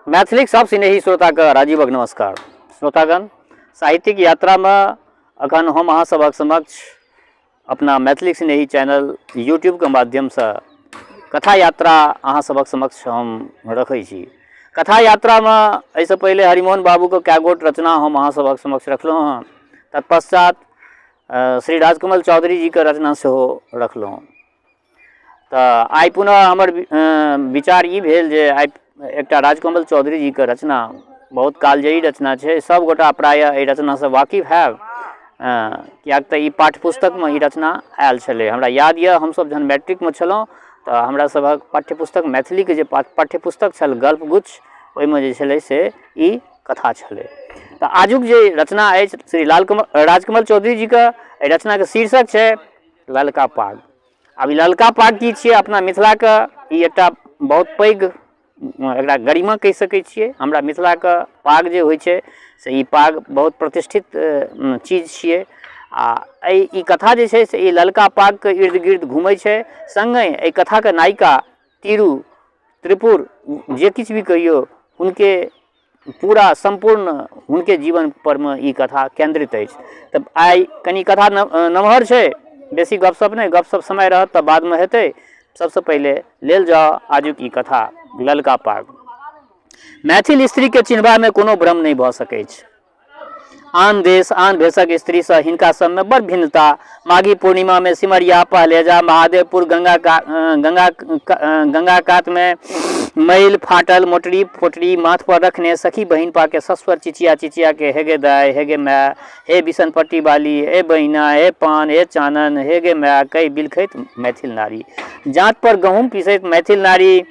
मैथिली सब स्नेही श्रोता के राजीवक नमस्कार। श्रोतागण, साहित्यिक यात्रा में अखन हम अहाँ सबक समक्ष अपना मैथिली स्नेही चैनल यूट्यूब के माध्यम से कथा यात्रा अहाँ सबक समक्ष हम रखै छी। कथा यात्रा में ऐसे पहले हरिमोहन बाबू के कए गोट रचना हम अहाँ सबक समक्ष रखलहुँ हँ। तत्पश्चात श्री राजकमल चौधरी जी के रचना सेहो रखलहुँ। तो आई पुनः हमर विचार ई भेल जे आई एकटा राजकमल चौधरी जी के रचना बहुत कालजयी रचना है। सब गोटा प्रायः एहि रचना से वाकिफ हैब, कियाक तऽ ई पाठ्यपुस्तक में ई रचना आयल छलै। हमरा याद यऽ हमसब जहन मैट्रिक में छलहुँ तऽ हमरा सबक पाठ्यपुस्तक मैथिली के जे पाठ्यपुस्तक छल गल्पगुच्छ, ओहिमे जे छलै से ई कथा छलै। तऽ आजुक जे रचना अछि श्री राजकमल चौधरी जी के, एहि रचना के शीर्षक छै ललका पाग। आब ई ललका पाग की छियै? अपना मिथिला के ई एकटा बहुत पैघ एकरा गरिमा कहि सकै छियै। हमरा मिथिला के पाग जे होइ छै से ई पाग बहुत प्रतिष्ठित चीज छियै। आ ई कथा जे छै से ई ललका पाग के इर्द गिर्द घूमै छै। संगे एहि कथा के नायिका तीरू, त्रिपुर, जे किछु भी कहियो, हुनके पूरा संपूर्ण हुनके जीवन पर में ई कथा केंद्रित अछि। तऽ आई कनी कथा नमहर छै, बेसी गपशप नहीं, गपशप समय रहत तऽ बाद में हेतै। सबसे पहले लेल जाओ आजुक ई कथा ललका पाग। मैथिल स्त्री के चिन्हबा में कोनो भ्रम नहीं भऽ सकै छै। आन देश आन भेषक स्त्री से हिनका सब में बड़ भिन्नता। माघी पूर्णिमा में सिमरिया, पहलेजा, महादेवपुर, गंगा कात में मैल फाटल मोटरी फोटरी माथ पर रखने सखी बहिन पाके सस्वर चिचिया चिचिया के हेगे दाय हेगे माय, हे बिसन पट्टी बाली, हे बहिना, हे पान, हे चानन, हेगे माय, कई बिलखैत मैथिल नारी। जांत पर गहूम पीसैत मैथिल नारी,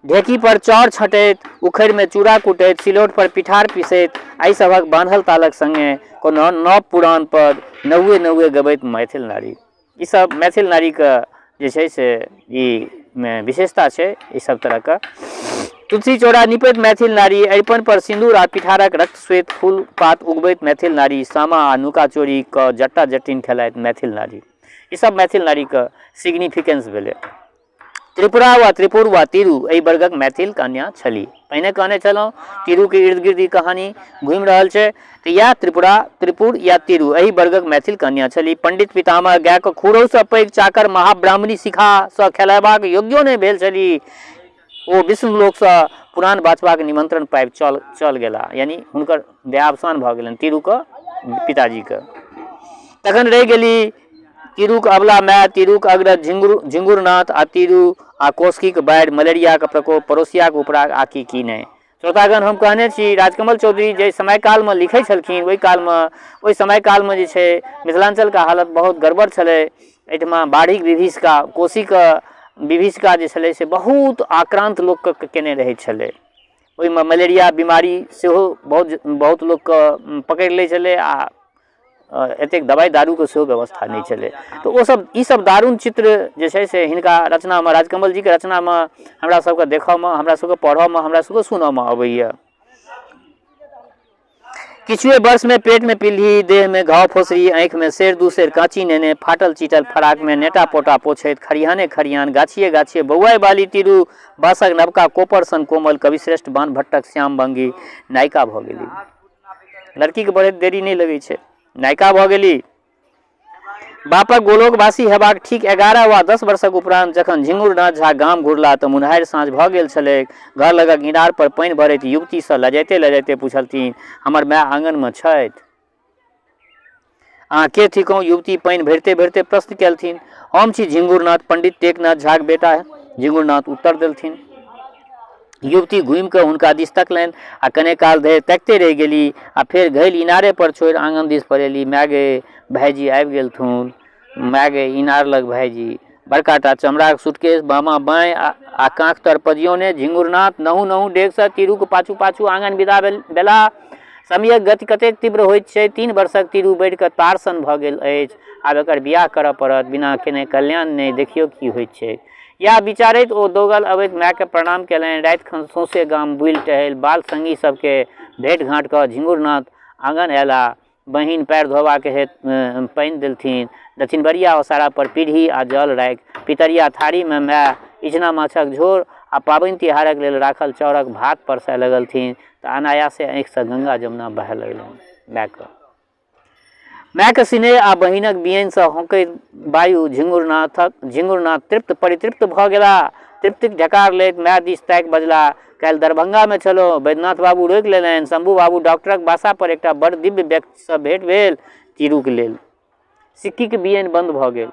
ढेकी पर चाउर छँटैत, उखड़ि में चूड़ा कुटैत, सिलौट पर पिठार पीसैत, एहि सभक बान्हल तालक संगे कोनो नव पुराण पद नौवे नौवे गबैत मैथिल नारी। ई सब मैथिल नारी के जे छै से ई विशेषता छै। ई सब तरह के तुलसी चौड़ा निपैत मैथिल नारी, अरिपन पर सिंदूर आ पिठारक रक्त श्वेत फूल पात उगबैत मैथिल नारी, सामा आ नुका चोरी क जट्टा जटिन खेलाइत मैथिल नारी। ई सब मैथिल नारी के सिग्निफिकेंस भेलै। त्रिपुरा वा त्रिपुर वा तीरू एहि वर्गक मैथिल कन्या छली। पहिने कहने छलहुँ तीरू के इर्द गिर्द ई कहानी घूमि रहल छै। तऽ इएह त्रिपुरा, त्रिपुर या तीरू एहि वर्गक मैथिल कन्या छली। पंडित पितामह गाय के खूरो से पैघ चाकर महाब्राह्मणी शिखा से खेलायबाक योग्यो नहि भेल छली। ओ विष्णु लोक से पुराण बाँचबाक निमंत्रण पाबि चल गेला, यानी हुनकर देहावसान भऽ गेलनि तीरू के पिताजी के। तखन रहि गेली तीरूक अबला माय, तीरूक अग्रज झिंगुरनाथ आ तीरू आ कोसकीक बाढ़ि, मलेरिया के प्रकोप, पड़ोसियाक उपराग आकि की नहीं। श्रोतागण, हम कहने छी राजकमल चौधरी जे समय काल में लिखै छलखिन, ओहि समय काल में जे छै मिथिलांचल का हालत बहुत गड़बड़ छलै। एहिठमा बाढ़िक विभीषिका, कोशीक विभीषिका जे छलै से बहुत आक्रांत लोक के केने रहै छलै। ओहिमे मलेरिया बीमारी सेहो बहुत लोक के पकड़ि लै छलै आ एतेक दवाई दारू के सेहो व्यवस्था नहीं चले। तो वो सब ई सब दारुण चित्र जे छै से हिनका रचना में, राजकमल जी के रचना में हमरा सबके देखऽ में, हमरा सबके पढ़ऽ में, हमरा सबके सुनऽ में अबैया। किछुए वर्ष में पेट में पिल्ही, देह में घाव फोसरी, आँखि में शेर दूसेर कांची नेने, फाटल चीटल फराक में नेटा पोटा पोछैत, खरिहाने खरिहान, गाछिए गाछिए बौआई बाली तीरू, बासक नवका कोपर सन कोमल, कविश्रेष्ठ बान भट्टक श्याम भंगी नायिका भऽ गेली। लड़की के बड़े देरी नहीं लगे छै, नायिका भऽ गेली। बापक गोलोकवासी हेबाक ठीक 11 वा 10 वर्षक उपरांत जखन झिंगुरनाथ झा गाम घुरला तऽ मुनहारि साँझ भऽ गेल छलै। घर लगक इनार पर पानि भरैत युवती सँ लजैते लजैते पूछलथिन, हमर माय आंगन में छथि? अहाँ के थिकहुँ? युवती पानि भरिते भरिते प्रश्न केलथिन। हम छी झिंगुरनाथ, पंडित टेकनाथ झाक बेटा। झिंगुरनाथ उत्तर देलथिन। युवती घुमि कऽ हुनका दिस तकलनि आ कने काल धरि तकते रहि गेली आ फेर घैल इनारे पर छोड़ि आंगन दिस पड़ेली। माय गे भाईजी आबि गेलथुन, माय गे इनार लग भाईजी। बड़का टा चमड़ाक सूटकेस बामा बाँय आ कांख तर पजियौने झिंगुरनाथ नहु नहु डेग सँ तीरू के पाछू पाछू आंगन विदा भेला। समयक गति कतेक तीव्र होइत छै। 3 वर्षक तीरू बढ़ि कऽ तार सन भऽ गेल अछि। आब एकर बियाह करऽ पड़त, बिना केने कल्याण नहि। देखियौ की होइत छै। या विचारैत ओ दोगल अबैत माय के प्रणाम केलनि। राति खन सौंसे गाम बुलि टहलि बाल संगी सबके भेंट घाट कऽ झिंगुरनाथ आंगन अयला। बहिन पैर धोबा के हेत पानि देलथिन। दक्षिणबरिया ओसारा पर पीढ़ी आ जल राखि, पितरिया थारी में माय इचना माछक झोर आ पाबनि तिहारक लेल राखल चाउरक भात परसय लगलथिन तऽ अनायासे आँखिसँ गंगा जमुना बहय लगलनि। मायके स्नेह आ बहिनक बियनसँ होंकैत वायु झिंगुरनाथ तृप्त परितृप्त भऽ गेला। तृप्तिक ढकार लैत माय दिस ताकि बजला, काल्हि दरभंगामे छलहुँ। वैद्यनाथ बाबू रोकि लेलनि। शंभू बाबू डॉक्टरक बासा पर एकटा बड़ दिव्य व्यक्तिसँ भेंट भेल, तीरूक लेल। सिक्कीके बियन बंद भऽ गेल।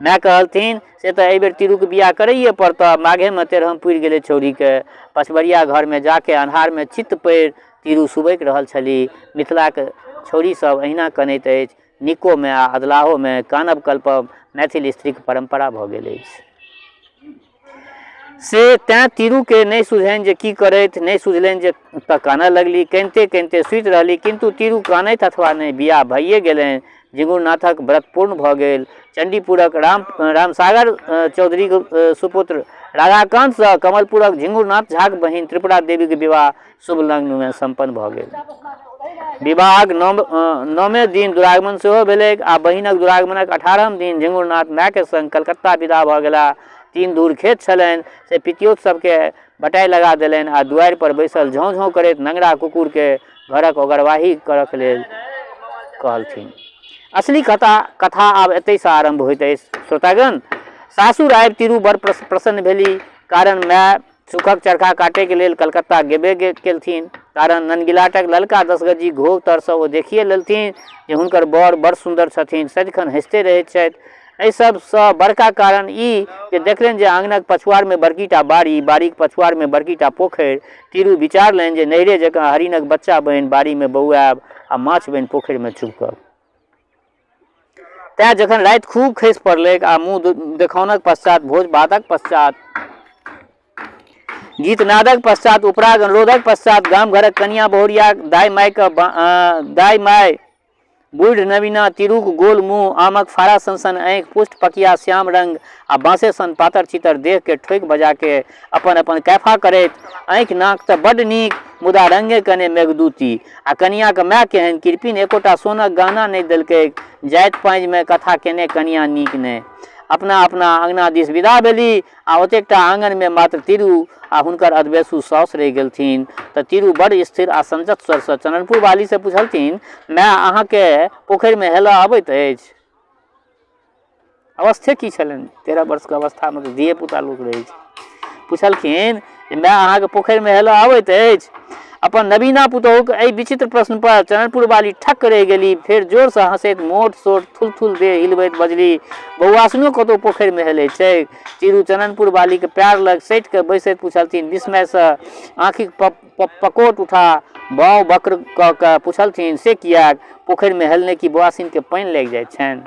माय कहलथिन से तऽ एहि बेर तीरूके बियाह करैए पड़तऽ। माघेमे 13 पुरि गेलै छौड़ीके। पछबरिया घरमे जाके अन्हारमे चित्त पड़ि तीरू सुबैक रहल छली। मिथिलाक छौड़ी सब अहिना कनैत अछि। नीकोमे आ अधलाहोमे कानब कल्पब मैथिल स्त्रीक परंपरा भऽ गेल अछि। से तेँ तीरूके नहि सुझलनि जे की करैथ, नहि सुझलनि जे तऽ कानऽ लगली। कनिते कनिते सुति रहली, किन्तु तीरू कानैत अथवा नहि, बियाह भइए गेलनि। झिंगुरनाथक व्रत पूर्ण भऽ गेल। चंडीपुरक रामसागर चौधरीक सुपुत्र राधाकांतसँ कमलपुरक झिंगुरनाथ झाक बहिन त्रिपुरा देवीक विवाह शुभ लग्नमे सम्पन्न भऽ गेल। विवाहक 9वें दिन दुरागमन सेहो भेलैक आ बहिनक दुरागमनक 18म दिन झिंगुरनाथ मायके संग कलकत्ता विदा भऽ गेला। 3 धूर खेत छलनि से पितियोत्सवके बटाइ लगा देलनि आ दुआरि पर बैसल झौं झौं करैत नंगरा कुकुरके घरक ओगरवाही करक लेल कहलथिन। असली कथा आब एतयसँ आरंभ होइत अछि। श्रोतागण, सासुर आबि तीरू बड़ प्रसन्न भेली, कारण माय सुखक चरखा काटैके लेल कलकत्ता गेबे केलथिन। कारण ननगिलाटक ललका 10 गज्जी घोघ तरसँ ओ देखिए लेलथिन जे हुनकर बर बड़ सुन्दर छथिन, सदिखन हँसिते रहैत छथि। एहि सबसँ बड़का कारण ई जे देखलनि जे आँगनक पछुआरमे बड़कीटा बाड़ी, बाड़ीक पछुआरमे बड़कीटा पोखरि। तीरू विचारलनि जे नैरे जकाँ हरिनक बच्चा बनि बाड़ीमे बौआएब आ माछ बनि पोखरिमे चुभकब। तेँ जखन राति खूब खसि पड़लैक आ मुँह देखौनक पश्चात, भोज भातक पश्चात, गीत नादक पश्चात, उपराग अनुरोधक पश्चात गाम घरक कनिया बहुरिया दाइ माय बूढ़ नवीना तीरूक गोल मुँह, आमक फाड़ा सन आँखि, पुष्ट पकिया श्याम रंग आ बाँसे सन पातर चितर देह के ठोकि बजा के अपन अपन कैफा करैत, आँखि नाक तऽ बड्ड नीक मुदा रंगे कने मेघदूती। आ कनियाक माय केहन कृपिन, एकोटा सोनक गहना नहि देलकै। जाइत पाँजिमे कथा केने कनिया नीक नहि। अपना अपना अंगना दिस विदा भेली आ ओतेकटा आंगनमे मात्र तीरू आ हुनकर अधबेसू साउस रहि गेलथिन। तऽ तीरू बड़ स्थिर आ संजत स्वरसँ चननपुर वाली से पुछलथिन, माय अहाँके पोखरिमे हेलऽ अबैत अछि? अवस्थे की छलनि? 13 वर्षके अवस्थामे तऽ धिये पुता लोक रहै छै। पुछलखिन जे माय अहाँके पोखरिमे हेलऽ अबैत अछि? अपन नवीना पुतोहूक एहि विचित्र प्रश्न पर चननपुर वाली ठक्क रहि गेली। फेर जोरसँ हंसैत मोट सोट थुलथुल देह हिलबैत बजली, बौआसनो कतहु पोखरिमे हेलै छै? तीरू चननपुर वालीके पैर लग सटि कऽ बैसैत पुछलथिन। विस्मयसँ आँखिक पकोट उठा बाँव बक्र कऽ कऽ पुछलथिन, से किएक? पोखरिमे हेलने की बौआसिनके पानि लागि जाइत छनि?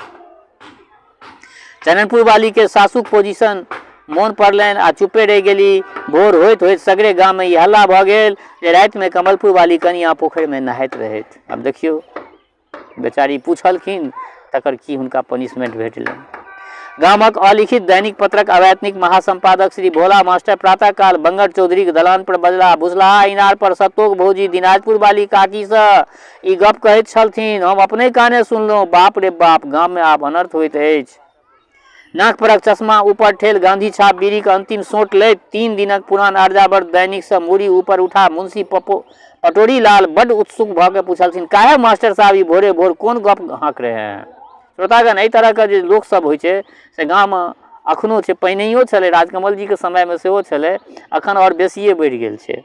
चननपुर वाली के सासुक पोजीशन मोन पड़लनि आ चुपे रहि गेली। भोर होइत होइत सगरे गाममे ई हल्ला भऽ गेल जे रातिमे कमलपुर वाली कनिया पोखरिमे नहाइत रहैत। आब देखियौ, बेचारी पूछलखिन तकर की हुनका पनिशमेंट भेटलनि। गामक अलिखित दैनिक पत्रक अवैतनिक महासंपादक श्री भोला मास्टर प्रातःकाल बंगट चौधरीक दलान पर बजला। बुझलाहा इनार पर सत्तोक भौजी दिनाजपुर वाली काकीसँ ई गप कहैत छलथिन। हम अपने काने सुनलहुँ। बाप रे बाप, गाममे आब अनर्थ होइत अछि। नाक परक चश्मा ऊपर ठेल, गांधी छाप बीड़ीक अंतिम सोंट लैत 3 दिनक पुरान आर्यावर्त दैनिकसँ मूड़ी ऊपर उठा मुंशी पटोरी लाल बड्ड उत्सुक भऽ के पूछलथिन, काहे मास्टर साहब ई भोरे भोर कोन गप हाँक रहे हैं? श्रोतागण, एहि तरहके जे लोकसभ होइ छै से गाममे अखनो छै, पहिनहियो छलै, राजकमल जीके समयमे सेहो छलै, अखन आओर बेसिए बढ़ि गेल छै।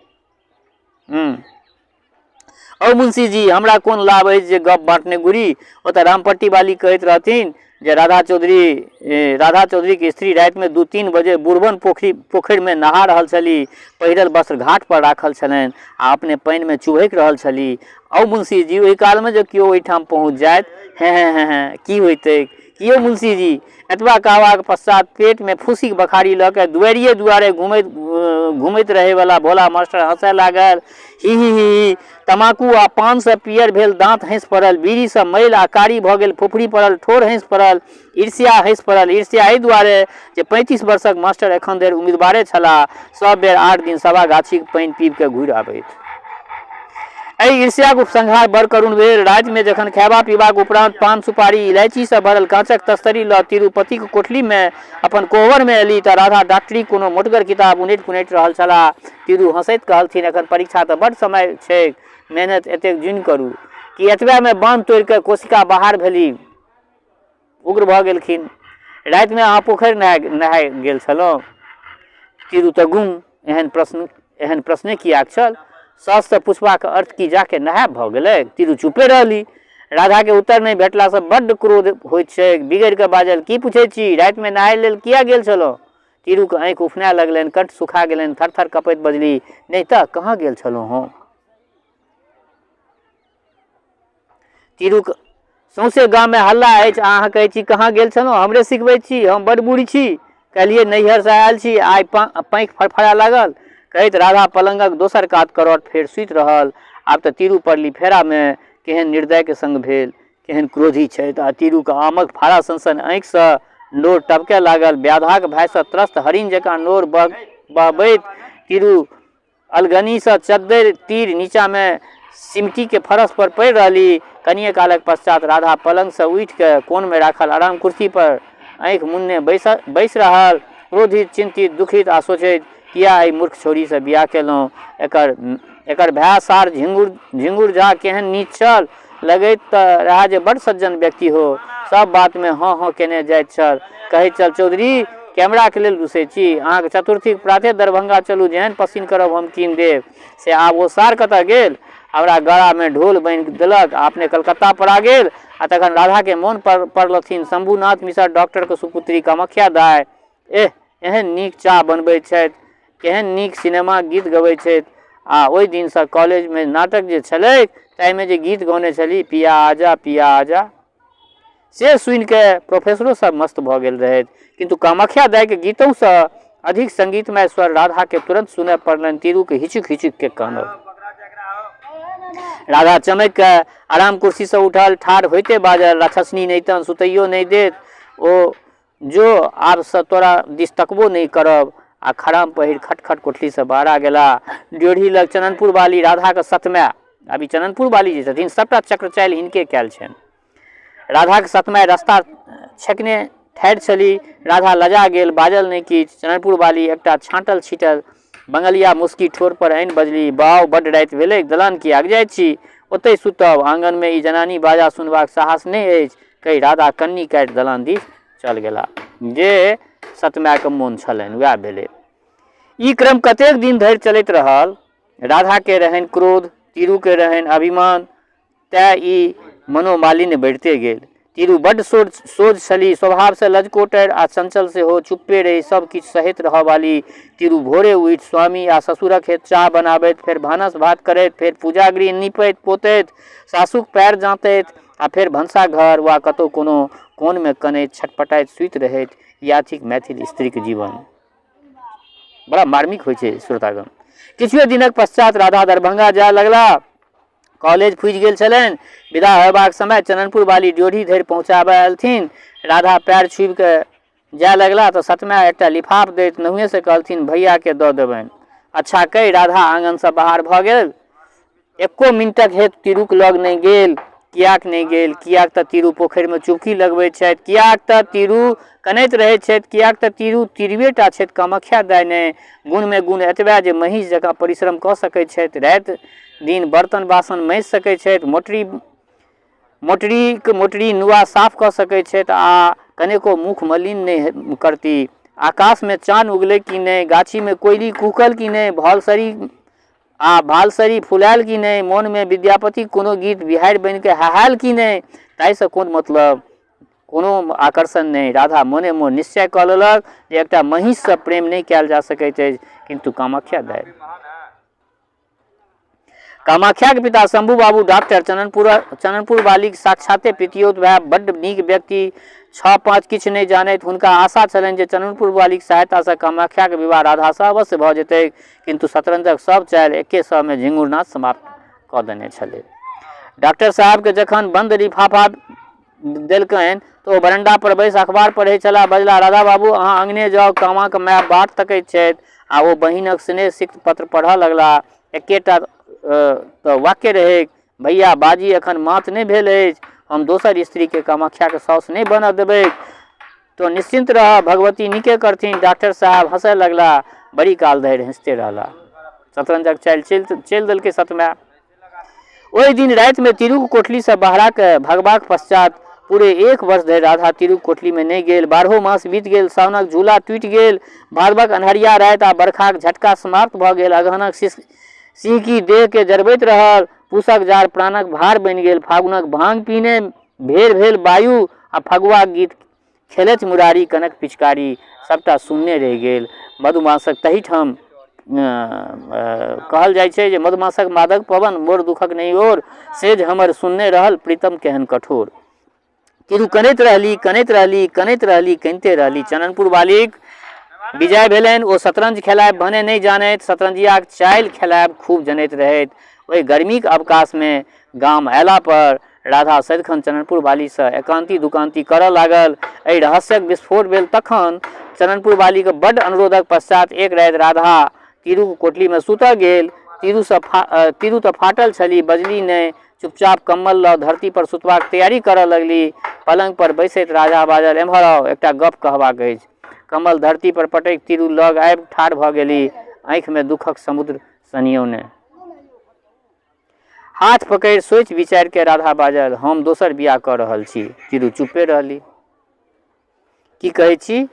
ओ मुंशी जी, हमरा कोन लाभ अछि जे गप बाँटने गुरी? ओ तऽ रामपट्टी वाली कहैत रहथिन जे राधा चौधरीके स्त्री रातिमे 2-3 बजे बुढ़बन पोखरिमे नहा रहल छली। पहिरल वस्त्र घाट पर राखल छलनि आ अपने पानिमे चुभकि रहल छली। औ मुंशी जी, ओहि कालमे जे केओ ओहिठाम पहुँच जाइत, हैं की होइतै? कियो मुंशी जी? एतबा कहबाक पश्चात पेटमे फूसीक बखारी लऽ के दुआरिये दुआरे घुमैत रहैवला भोला मास्टर हंसय लागल। ही ही ही। तमाकू आ पानसँ पियर भेल दाँत हँसि पड़ल, बीड़ीसँ मैल आ कारी भऽ गेल फोफड़ी पड़ल ठोर हँसि पड़ल, ईर्ष्या हँसि पड़ल। ईर्ष्या एहि दुआरे जे 35 वर्षक मास्टर एखन धरि उम्मीदवारे छलाह, सब बेर 8 दिन सभा गाछीक पानि पीब के घुरि आबैत। एहि ईर्ष्याक उपसंहार बड़ करुण भेल। राति में जखन खैबा पीबाक उपरांत पान सुपारी इलायची से भरल कांचक तस्तरी ल तिरुपतिक कोठली में अपन कोहबर में एली तऽ राधा डॉक्टरी कोनो मोटगर किताब उनटि पुनटि रहल छलाह। तिरु हंसैत कहलथिन, एखन परीक्षा तऽ बड्ड समय छैक, मेहनत एतेक जुनि करू कि एतबे में बांध तोड़ि कऽ कोशिका बाहर भेली। उग्र भऽ गेलखिन। राति में अहाँ पोखरि नहाय गेल छलहुँ? तिरु तऽ गुम। एहन प्रश्ने कियाक छल? सास से पुछबाक अर्थ की जाके नहायब भऽ गेलै? तिरु चुपे रहली। राधा के उत्तर नहीं भेटला से बड्ड क्रोध होइत छैक। बिगड़ि कऽ बाजल, की पूछै छी? राति में नहाय लेल किया गेल छलहुँ? तिरु के आँखि उफने लगलनि, कंठ सुखा गेलनि, थर थर कपैत बजली, नहीं तऽ कहाँ गेल छलहुँ हम? तिरु सौंसे गाम में हल्ला अछि, अहाँ कहै छी कहाँ गेल छलहुँ? हमरे सिखबै छी? हम बड्ड बूढ़ी छी। कहलिए नैहर से आयल छी, आइ पाँखि फड़फड़ा लागल। कहैत राधा पलंगक दोसर कात करौट फेर सुति रहल। आब तऽ तिरु पड़ली फेरा में। केहन निर्दय के संग भेल, केहन क्रोधी छथि। आ तिरु के आमक फाड़ा सनसन आँखि से नोर टपके लागल। व्याधाक भय से त्रस्त हरिण जकाँ नोर बहबैत तिरु अलगनी से चद्दरि तीर नीचा में सिमटी के फरस पर पड़ि रहली। कनिए कालक पश्चात राधा पलंग से उठि के कोन में राखल आराम कुर्सी पर आँखि मुन्ने बैसि रहल, क्रोधित, चिंतित, दुखित आ सोचैत, किया एहि मूर्ख छोरी से बियाह केलहुँ? एकर भाय सार झिंगुर झा केहन नीच छल। लगैत तऽ रहा जे बड़ सज्जन व्यक्ति हो। सब बात में हाँ हाँ केने जाइत छल। कहैत छल, चौधरी कैमरा के लेल रुसै छी? अहाँके चतुर्थीक प्राते दरभंगा चलू, जेहन पसिन करब हम कीन देब। से आब ओ सार कतऽ गेल? हमरा गला में ढोल बान्हि देलक, अपने कलकत्ता पर आ गेल। आ तखन राधा के मोन पड़लथिन शंभुनाथ मिश्र डॉक्टर के सुपुत्री कामाख्या दाइ। एहन नीक चाह बनबैत छथि, केहन नीक सिनेमा गीत गबैत छथि। आ ओहि दिन से कॉलेज में नाटक जे छलै ताहिमे जे गीत गौने छली, पिया आजा, से सुनि के प्रोफेसरो सब मस्त भऽ गेल रहथि। किंतु कामाख्या दाइ के गीतों से अधिक संगीतमय स्वर राधा के तुरंत सुनय पड़लनि। तिरु के हिचुक के कानब। राधा चमक के आराम कुर्सी से उठल, ठाढ़ होइते बाजल, राक्षसनी नहीं तन सुतैयो नहीं देत। ओ जो आब से तोरा दिस तकबो नहीं करब। आ खराम पहिर खटखट कोठली से बाहर आ गेला। ड्योढ़ी लग चननपुर वाली राधा के सतमय, अभी चननपुर वाली जे छथिन सबटा चक्र चालि हिनके कैल छनि। राधा के सतमय रास्ता छेकने ठाढ़ छली। राधा लजा गेल, बाजल नहीं किछ। चननपुर वाली एकटा छाँटल छीटल बंगलिया मुस्की ठोर पर आनि बजली, बाउ बड्ड राति भेलै, दलान कियाक जाइत छी? ओतै सुतब, आंगन में ई जनानी बाजा सुनबाक साहस नहीं अछि। कहि राधा कन्नी काटि दलान दिस चल गेला। जे सतमय के मोन छलनि वएह भेलै। ई क्रम कतेक दिन धरि चलैत रहल। राधा के रहनि क्रोध, तिरु के रहनि अभिमान, तें ई मनोमालिन्य बढ़िते गेल। तिरु बड्ड सोझ छली, स्वभाव से लजकोटर आ चंचल सेहो। चुप्पे रही, सब किछु सहैत रहऽ वाली। तिरु भोरे उठि स्वामी आ ससुरक हेतु चाह बनाबैत, फेर भानस भात करैत, फेर पूजागृह नीपैत पोतैत, सासुक पैर जाँतैत, आ फेर भनसाघर वा कतौ कोनो कोन में कनैत छटपटाइत सुति रहैत। या थिक मैथिल स्त्री के जीवन। बड़ा मार्मिक होइ छै श्रोतागण। किछुए दिनक पश्चात राधा दरभंगा जाय लगला। कॉलेज खुजि गेल छलनि। विदा होयबाक समय चननपुर वाली ड्योढ़ी धरि पहुँचाबे एलथिन। राधा पैर छुबि के जाय लगला तऽ सतमय एकटा लिफाफ दैत नहुए से कहलथिन, भैया के दऽ देबनि। अच्छा कहि राधा आंगन से बाहर भऽ गेल। एको मिनटक हेतु तिरुक लग नहीं गेल। कियाक नहीं गेल? कियाक तऽ तिरु पोखरि में चुबकी लगबैत छथि। कियाक तऽ तिरु कनैत रहैत छथि। कियाक तऽ तिरु तिरबेटा छथि, कामाख्या दाइ नहि। गुण में गुण एतबे जे महिष जकाँ परिश्रम कऽ सकैत छथि, राति दिन बर्तन बासन माँजि सकैत छथि, मोटरी नुआ साफ कऽ सकैत छथि, आ कनेको मुख मलिन नहीं करती। आकाश में चाँद उगलै कि नहीं, गाछी में कोयली कुहकल कि नहीं, भालसरी फुलायल कि नहीं, मोन में विद्यापति कोनो गीत बिहारि बनि के हहायल कि नहीं, ताहिसँ कोन मतलब, कोनो आकर्षण नहीं। राधा मोने मोन निश्चय कऽ लेलक जे एकटा महिष से प्रेम नहीं कयल जा सकैत अछि। किंतु कामाख्या दाइ, कामाख्या के पिता शंभू बाबू डॉक्टर चननपुर वाली साक्षाते पितियोत भय बड्ड नीक व्यक्ति, 6-5 किछु नहीं जानैत। हुनका आशा छलनि जे चननपुर वाली सहायता से कामाख्या के विवाह राधा से अवश्य भऽ जेतै। किंतु शतरंजक सब चाल एके सौ में झिंगुरनाथ समाप्त कऽ देने छलै। डॉक्टर साहब के जखन बंद लिफाफा देलकनि तो ओ बरंडा पर बैस अखबार पढ़ै छलाह। बजला, राधा बाबू अहाँ अंगने जाउ, कामाक माय बाट तकैत छथि। आ ओ बहिनक स्नेह सिक्त पत्र पढ़ऽ लगला। एकेटा तऽ वाक्य रहै, भैया बाजी एखन मात नहि भेल अछि, हम दोसर स्त्रीके कामाख्याके साउस नहि बनऽ देबै, तो निश्चिंत रह, भगवती नीके करथिन। डॉक्टर साहब हंसऽ लगला, बड़ी काल धरि हंसते रहला। शतरंजक चाल चलि देलकै सतमा। ओहि दिन राति में तिरुक कोठली से बाहरा के भगबाक पश्चात पूरे 1 वर्ष धरि राधा तिरुक कोठली में नहीं गेल। 12 मास बीत गेल, सावनक झूला टूटि गेल, भादवक अन्हरिया राति आ बरखाक झटका समाप्त भऽ गेल, अगहनक सिहकी देह के जरबैत रहल, पूसक जाड़ प्राणक भार बनि गेल, फागुनक भांग पीने भेर भेल वायु आ फगुआ गीत खेलैत मुरारी कनक पिचकारी सबटा शून्य रहि गेल। मधुमासक तही ठाम कहल जाइ छै जे मधुमासक मादक पवन मोर दुखक नहीं ओर, सेज हमर सुनने रहल प्रीतम केहन कठोर। तिरु कनैत रहली कनैत रहली कनैत रहली कनिते रहली। चननपुर बालिक विजय भेलनि। ओ शतरंज खेलायब भने नहीं जानैत, शतरंजियाक चालि खेलायब खूब जनैत रहैत। ओहि गर्मीक अवकाश में गाम अयला पर राधा सदिखन चननपुर बाली से एकांती दुकांती करऽ लागल। एहि रहस्यक विस्फोट भेल तखन। चननपुर बाली के बड्ड अनुरोधक पश्चात एक राति राधा तिरु कोठली में सुतऽ गेल। तिरु तऽ फाटल छली, बजली नहीं, चुपचाप कम्बल लऽ धरती पर सुतबाक तैयारी करऽ लगली। पलंग पर बैसैत राजा बाजल, एम्हर आउ, एकटा गप कहबाक अछि। कम्बल धरती पर पटकि तिरु लग आबि ठाढ़ भऽ गेली, आँखि में दुखक समुद्र सनियौने। हाथ पकड़ि सोचि विचारि के राधा बाजल, हम दोसर बियाह कऽ रहल छी। तिरु चुपे रहली। की कहै छी,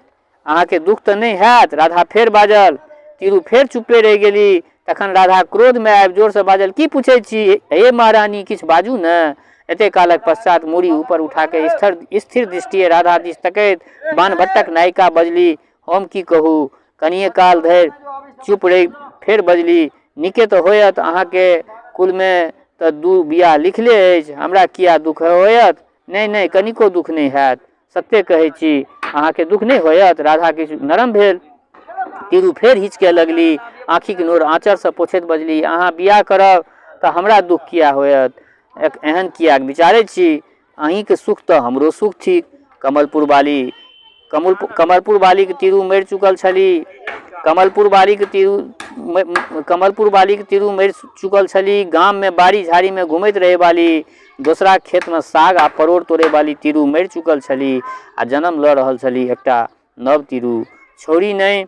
अहाँके दुख तऽ नहीं हैत? राधा फेर बाजल। तिरु फेर चुपे रहि गेली। तखन राधा क्रोध में आबि जोर से बाजल, की पूछै छी? हे महारानी, किछु बाजू न। एते कालक पश्चात मूड़ी ऊपर उठा के स्थिर दृष्टिए राधा दिस तकैत बाणभट्टक नायिका बजली, हम की कहू। कनिये काल धरि चुप रहि फेर बजली, नीके तऽ होयत, अहाँके कुल में तऽ 2 बियाह लिखले अछि, हमरा किया दुख होयत? नहीं नहीं, कनिको दुख नहीं हैत, सत्य कहै छी, अहाँके दुख नहीं होयत। राधा किछु नरम भेल। तिरु फेर हिचके लगली, आँखिक नोर आँचर से पोछैत बजली, अहाँ बियाह करब तऽ हमरा दुख किया होयत? एहन किया विचारै छी? अहींके सुख तऽ हमरो सुख थिक। कमलपुर बाली के तिरु मरि चुकल छली। कमलपुर बाली के तिरु मरि चुकल छली। गाम में बाड़ी झाड़ी में घूमैत रहे वाली, दोसरा खेत में साग आ परोड़ तोड़े वाली तिरु मरि चुकल छली आ जन्म लऽ रहल छली एकटा नव तिरु, छोरी नहीं,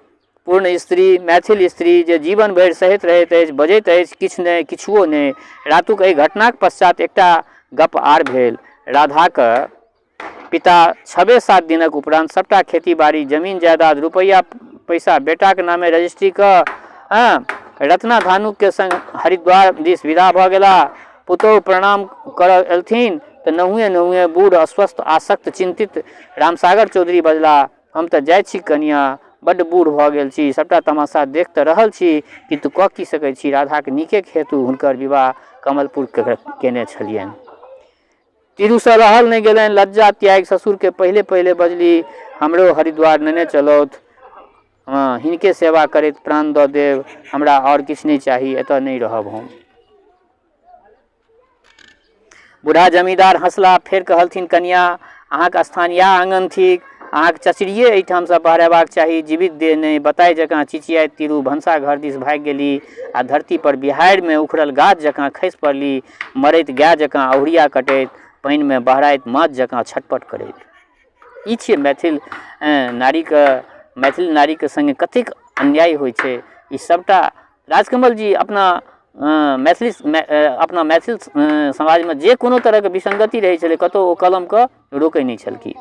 पूर्ण स्त्री, मैथिल स्त्री जे जीवन भरि सहैत रहैत अछि, बजैत अछि, किछु नहीं, किछुओ नहीं। रातुक एहि घटनाक पश्चात एकटा गप आर भेल। राधाक पिता 6-7 दिनक उपरांत सबटा खेती बाड़ी जमीन जायदाद रुपया पैसा बेटाक नामे रजिस्ट्री कऽ रत्ना धानुक के संग हरिद्वार दिस विदा भऽ गेला। पुतोह प्रणाम करऽ एलथिन तऽ नहुए बूढ़ अस्वस्थ आसक्त चिंतित रामसागर चौधरी बजला, हम तऽ जाइ छी कनिया, बड्ड बूढ़ भऽ गेल छी, सबटा तमाशा देख तऽ रहल छी, किन्तु कऽ की सकै छी। राधाक नीके हेतु हुनकर विवाह कमलपुर केने छलियनि। तिरु से रहल नहीं गेलनि, लज्जा त्याग ससुर के पहले बजली, हमरो हरिद्वार नेने चलौथ, हिनके सेवा करैत प्राण दऽ देव, हमरा और किछु नहीं चाही, एतऽ नहीं रहब हम। बूढ़ा जमींदार हंसला, फेर कहलथिन, कनिया, अहाँक स्थान या आंगन थिक, अहाँक चचरिये एहिठाम से बहरेबाक चाही, जीवित देह नहीं। बताई जकाँ चिचियाइत तिरु भनसा घर दिस भागि गेली आ धरती पर बिहाड़ि में उखड़ल गाछ जकाँ खसि पड़ली, मरैत गाय जकाँ अहुरिया कटैत, पानि में बहराइत माछ जकाँ छटपट करैत। ई छियै मैथिल नारी के संगे कतेक अन्याय होइ छै। ई सबटा राजकमल जी अपना मैथिल समाज में जे कोनो तरह के विसंगति रहै छलै, कतौ ओ कलम के रोकै नहीं छलखिन।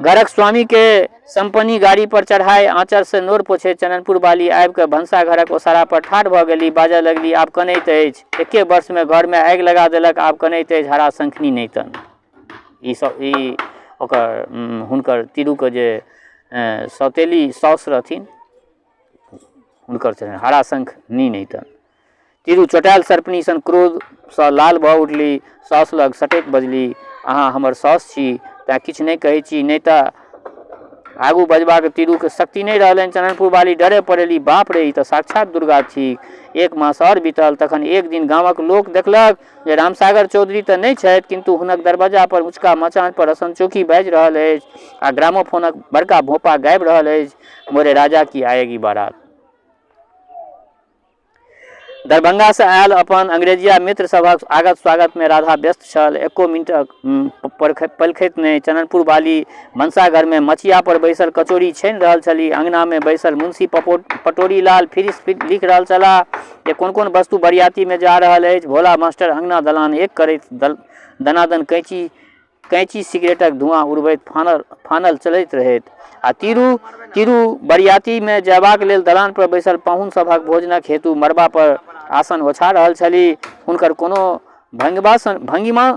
घरक स्वामी के संपन्नी गाड़ी पर चढ़ाई आंचर से नोर पोछे चननपुर बाली आबि के भनसा घरक ओसारा पर ठाढ़ भऽ गेली, बाजऽ लगली, आब कनैत अछि, 1 वर्ष में घर में आगि लगा देलक, आब कनैत अछि, हरा शंखनी नहीं तन। ई ओकर हुनकर तिरु के जे सौतेली साउस रहथिन, हुनकर छलनि हरा शंखनी नहीं तन। तिरु चोटायल सर्पनी सन क्रोध सँ लाल भऽ उठली, साउस लग सटैत बजली, अहाँ हमर साउस छी तैं किछु नहीं कहै छी, नहीं तऽ आगू बजबाक तिरु के शक्ति नहीं रहलनि। चननपुर बाली डरे पड़ेली, बाप रे, ई तऽ साक्षात दुर्गा थिक। 1 मास और बीतल, तखन एक दिन गामक लोक देखलक जे रामसागर चौधरी तऽ नहीं छथि, किन्तु हुनक दरवाजा पर उँचका मचान पर असनचौकी बाजि रहल अछि आ ग्रामोफोनक बड़का भोंपा गाबि रहल अछि, मोरे राजा की आएगी बारात। दरभंगा से आयल अपन अंग्रेजिया मित्र सभक आगत स्वागत में राधा व्यस्त छल। एको मिनट पलखैत नहि। चननपुर वाली भनसाघर में मचिया पर बैसल कचौड़ी छानि रहल छली। अंगना में बैसल मुंशी पटोरी लाल फिरिस लिख रहल छलाह जे कोन कोन वस्तु बरियाती में जा रहल अछि। भोला मास्टर अंगना दलान एक करैत दनादन कैंची सिगरेटक धुआं उड़बैत फानल चलैत रहैत। आ तीरू बरियाती में जयबाक लेल दलान पर बैसल पाहुन सभक भोजनक हेतु मरबा पर आसन ओछा रहल छली। हुनकर कोनो भंगिमा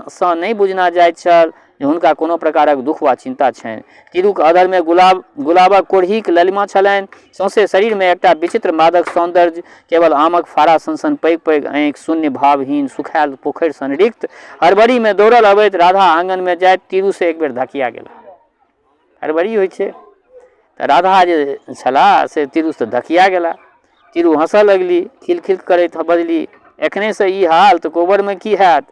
सँ नहि बुझना जाइत छल जे हुनका कोनो प्रकारक दुख वा चिंता छनि। तीरूक अधर में गुलाबक कोढ़ीक ललिमा छलनि। सौंसे शरीर में एकटा विचित्र मादक सौंदर्य। केवल आमक फारा सन पैघ पैघ आँखि, शून्य भावहीन सुखायल पोखरि सन रिक्त। हड़बड़ी में दौड़ल अबैत राधा आंगन में जाइत तीरू से एक बेर धकिया गेला। हड़बड़ी होइ छै तऽ राधा जे छलाह से तीरू से धकिया गेला। तीरू हंसऽ लगली, खिलखिल करैत बजली, एखने से ई हाल तऽ कोबर में की हैत।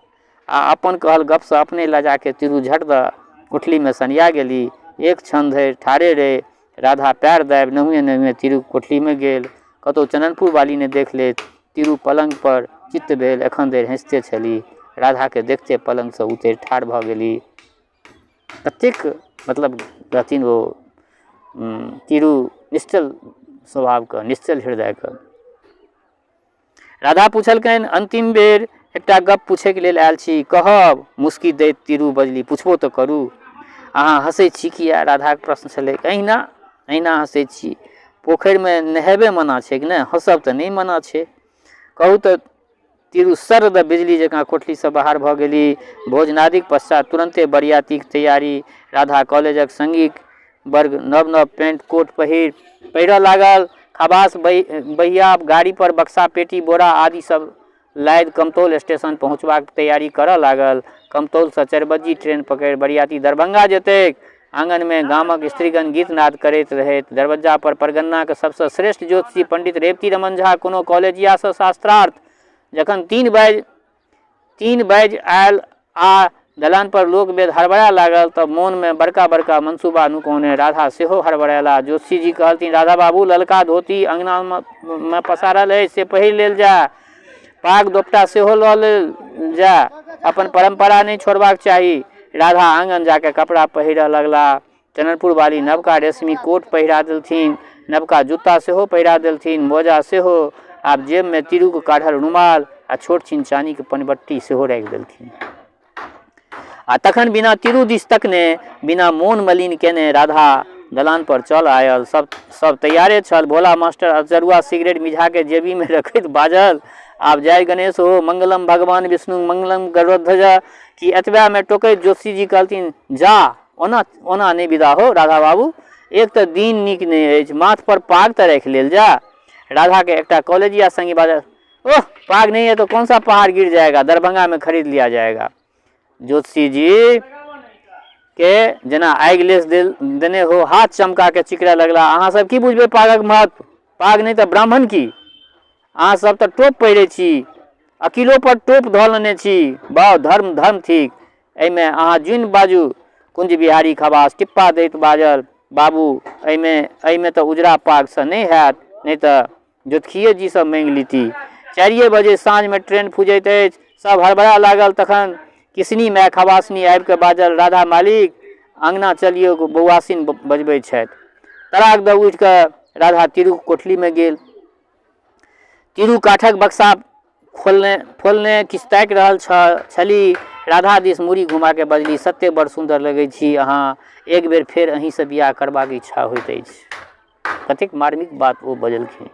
आ अपन कहल गप से अपने लजा के तीरू झट द कोठली में सनिया गेली। एक क्षण धरि ठाढ़े रहे राधा पैर दाबि नहुए तीरू कोठली में गेल। कतौ चननपुर वाली ने देख ले। तीरू पलंग पर चित्त भेल, एखन धरि हंसते छली। राधा के देखते पलंग से उतरि ठाढ़ भऽ गेली। कतेक मतलब रहथिन ओ तीरू निश्चल स्वभाव के, निश्चल हृदय के। राधा पूछलकनि, अंतिम बेर एकटा गप पूछे के लेल आयल छी, कहब। मुस्की दैत तीरू बजली, पूछबो तो करू। अहाँ हंसै छी किया? राधा के प्रश्न छलै। अहिना हंसै छी। पोखरि में नहेबे मना छै कि नहि, हंसब तऽ नहि मना छै। कहू तऽ तीरू सर्द बिजली जकाँ कोठली से बाहर भऽ गेली। भोजनादिक पश्चात तुरंते बरियातीक तैयारी। राधा कॉलेजक संगीक वर्ग नव पेंट कोट पहिरऽ लागल। खबास बहिया गाड़ी पर बक्सा पेटी बोरा आदि सब लादि कमतौल स्टेशन पहुँचबाक तैयारी करऽ लागल। कमतौल से 4 बजे ट्रेन पकड़ि बरियाती दरभंगा जेतैक। आंगन में गामक स्त्रीगण गीत नाद करैत रहैत। दरवाजा पर परगन्ना के सबसे श्रेष्ठ ज्योतिषी पंडित रेवती रमन झा कोनो कॉलेजिया से शास्त्रार्थ जखन 3 बाजि आयल आ दलान पर लोक वेद हड़बड़ा लागल तब मोन में बड़का बड़का मंसूबा नुकौने राधा सेहो हड़बड़ेला। ज्योतिषी जी कहलथिन, राधा बाबू ललका धोती अंगना में पसारल है से पहिर लेल जा। पाग दोपटा सेहो लऽ लेल जा। अपन परंपरा नहीं छोड़बाक चाही। राधा आंगन जाके कपड़ा पहिरऽ लगला। चननपुर वाली नवका रेशमी कोट पहिरा देलथिन, नवका जूता सेहो पहिरा देलथिन, मोजा सेहो। आब जेब में तीरू के काढ़ल रुमाल आ छोट छीन चानी के पनबट्टी सेहो राखि देलथिन। आ तखन बिना तीरू दिस तकने, बिना मोन मलिन केने राधा दलान पर चल आयल। सब तैयारे छल। भोला मास्टर अजरुआ सिगरेट मिझा के जेबी में रखैत बाजल, आब जय गणेश हो, मंगलम भगवान विष्णु, मंगलम गरुड़ध्वज। कि एतबा में टोकैत ज्योतिषी जी कहलथिन, जा ओना नहीं विदा हो राधा बाबू, एक तो दिन नीक नहीं अछि, माथ पर पाग तो राखि लेल जा। राधा के एकटा कॉलेजिया संगी बाजल, ओह पाग नहीं है तो कौन सा पहाड़ गिर जाएगा, दरभंगा में खरीद लिया जाएगा। ज्योतिषी जी के जेना आगि लेस देने हो हाथ चमका के चिकरा लगला। अहाँ सब की बुझबे पागक महत्व? पाग नहीं तो ब्राह्मण की। अहाँ सब तो टोप पहिरे छी, अकीलो पर टोप धऽ लेने छी। बाउ धर्म थिक। एहिमे अहाँ जुन बाजू। कुंज बिहारी खबास टिप्पा दैत बाजल, बाबू एहिमे तो उजरा पाग से नहीं हैत, नहीं तो ज्योतिषिये जी सब मांगि लीती। 4 बजे साँझ में ट्रेन खुजैत अछि। सब हड़बड़ा लागल। तखन किसनी माय खबासनी आबि के बाजल, राधा मालिक अंगना चलियो, बौआसिन बजबै छथि। तड़ाक दऽ उठि कऽ राधा तीरू कोठली में गेल। तीरू काठक बक्सा खोलने किछु ताकि रहल छली। राधा दिस मुड़ी घुमा के बजली, सत्ते बड़ सुंदर लगै छी अहाँ, एक बेर फेर अहीं से बियाह करबाक इच्छा होइत अछि। कतेक मार्मिक बात ओ बजलखिन।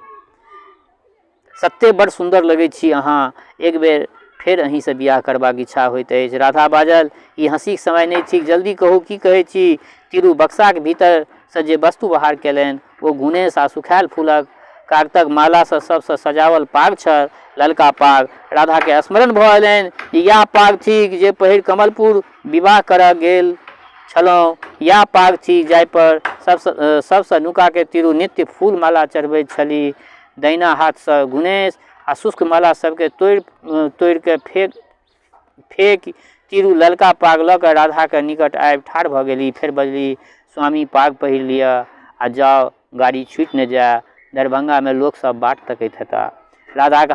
सत्ते बड़ सुंदर लगै छी अहाँ, एक बेर फेर अहीं से बियाह करबाक इच्छा होइत अछि। राधा बाजल, ई हंसीक समय नहीं थिक, जल्दी कहू की कहै छी। तीरू बक्सा के भीतर से जे वस्तु बाहर केलनि ओ गुणेश आ सुखायल फूलक कागतक माला से सबसे सजावल पाग छल, ललका पाग। राधा के स्मरण भऽ एलनि, इएह पाग थिक जे पहिर कमलपुर विवाह करऽ गेल छलहुँ। इएह पाग थिक जाहि पर सबसे नुका के तीरू नित्य फूल माला चढ़बैत छली। दहिना हाथ से गुणेश आ शुष्क माला सबके तोड़ि के फेक तीरू ललका पाग लऽ कऽ राधा के निकट आबि ठाढ़ भऽ गेली। फेर बजली, स्वामी पाग पहिर लिअ आ जाओ, गाड़ी छूटि न जाए, दरभंगा में लोक सब बाट तकैत हेता। राधाके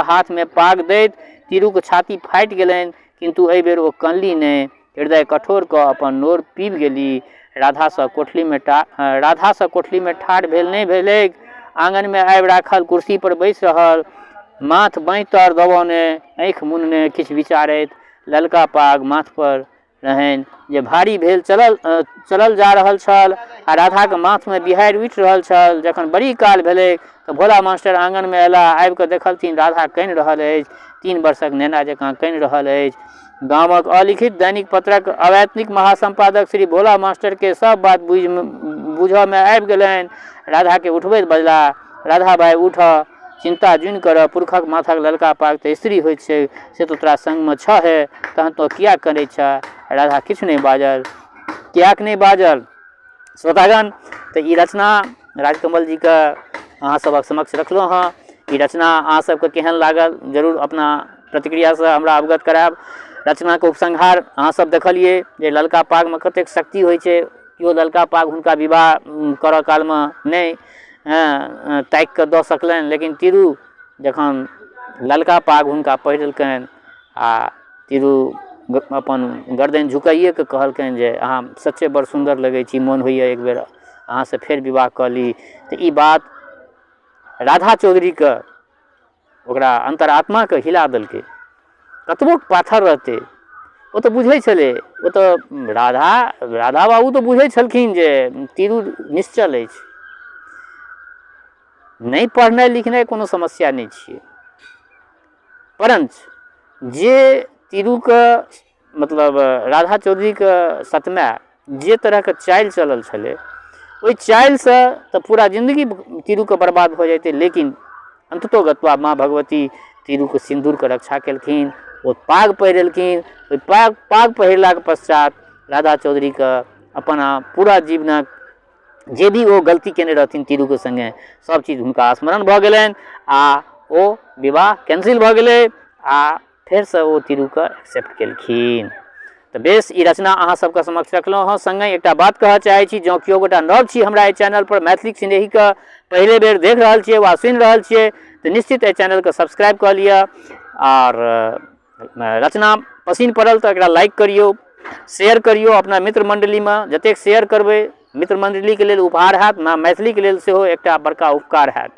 हाथमे पाग दैत तिरुक छाती फाटि गेलनि, किन्तु एहि बेर ओ कनली नहि, हृदय कठोर कऽ अपन नोर पीबि गेली। राधासँ कोठलीमे ठाढ़ भेल नहि भेलैक, आँगनमे आबि राखल कुर्सी पर बैसि रहल, माथ बाँहि तर दबौने, आँखि मुनने, किछु विचारैत। ललका पाग माथ पर रहनि जे भारी भेल चलल जा रहल छल, आ राधाके माथमे बिहारि उठि रहल छल। जखन बड़ी काल भेलै तऽ भोला मास्टर आँगनमे अयलाह। आबि कऽ देखलथिन राधा कानि रहल अछि, 3 वर्षक नेना जकाँ कानि रहल अछि। गामक अलिखित दैनिक पत्रक अवैतनिक महासंपादक श्री भोला मास्टरके सब बात बुझऽमे आबि गेलनि। राधाके उठबैत बजला, राधा भाइ उठऽ, चिंता जुनि करऽ, पुरखक माथक ललका पाग तऽ स्त्री होइत छै, से तो तोरा संगमे छहे, तहन तो किया करै छऽ? राधा किछु नहि बाजल। कियाक नहि बाजल? श्रोतागण, तऽ ई रचना राजकमल जीके अहाँ सभक समक्ष रखलहुँ हँ। ई रचना अहाँ सबके केहन लागल जरूर अपना प्रतिक्रियासँ हमरा अवगत करायब। रचनाके उपसंहार अहाँ सब देखलिए जे ललका पागमे कतेक शक्ति होइ छै। केओ ललका पाग हुनका विवाह करऽ कालमे नहि ताकि कऽ दऽ सकलनि, लेकिन तिरु जखन ललका पाग हुनका पहिरलकनि आ तिरु अपन गर्दनि झुकाइए कऽ कहलकनि जे अहाँ सच्चे बड़ सुन्दर लगै छी, मोन होइए एक बेर अहाँसँ फेर विवाह कऽ ली। तऽ ई बात राधा चौधरीके ओकरा अंतरात्माके हिला देलकै। कतबो पाथर रहतै ओ तऽ बुझै छलै, ओ तऽ राधा बाबू तऽ बुझै छलखिन जे तिरु निश्चल अछि। नहीं पढ़नाइ लिखनाइ कोनो समस्या नहीं छियै, परंतु जे तिरुके मतलब राधा चौधरीके सतमे जे तरहके चालि चलल छलै, ओहि चालिसँ तऽ पूरा जिंदगी तिरुके बर्बाद भऽ जेतै। लेकिन अंततोगत्वा माँ भगवती तिरुके सिंदूरके रक्षा केलखिन, ओ पाग पहिरेलखिन। ओहि पाग पहिरलाके पश्चात राधा चौधरीके अपन पूरा जीवनक जे भी ओ गलती केने रहथिन तिरुके संगे, सब चीज हुनका स्मरण भऽ गेलनि आ ओ विवाह कैंसिल भऽ गेलै आ फेरसँ ओ तिरुके एक्सेप्ट केलखिन। तऽ बेस ई रचना अहाँ सबके समक्ष रखलहुँ हँ। संगे एकटा बात कहऽ चाहै छी, जँ केओ गोटा नव छी हमरा एहि चैनल पर, मैथिली सिनेहीके पहिले बेर देख रहल छियै वा सुनि रहल छियै, तऽ निश्चित एहि चैनलके सब्सक्राइब कऽ लिअ। और रचना पसिन पड़ल तऽ एकरा लाइक करियौ, शेयर करियौ अपना मित्र मंडलीमे। जतेक शेयर करबै मित्र मंडलीके लेल उपहार हैत, मैथिलीके लेल सेहो एकटा बड़का उपकार हैत।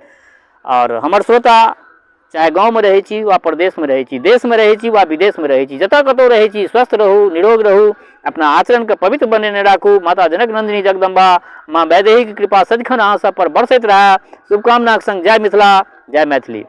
और हमर श्रोता चाहे गाँवमे रहै छी वा प्रदेशमे रहै छी, देशमे रहै छी वा विदेशमे रहै छी, जतऽ कतौ रहै छी, स्वस्थ रहू, निरोग रहू, अपना आचरणके पवित्र बनेने राखू। माता जनक नंदिनी जगदम्बा माँ वैदेहीके कृपा सदिखन अहाँ सब पर बरसैत रहै। शुभकामनाक संग जय मिथिला, जय मैथिली।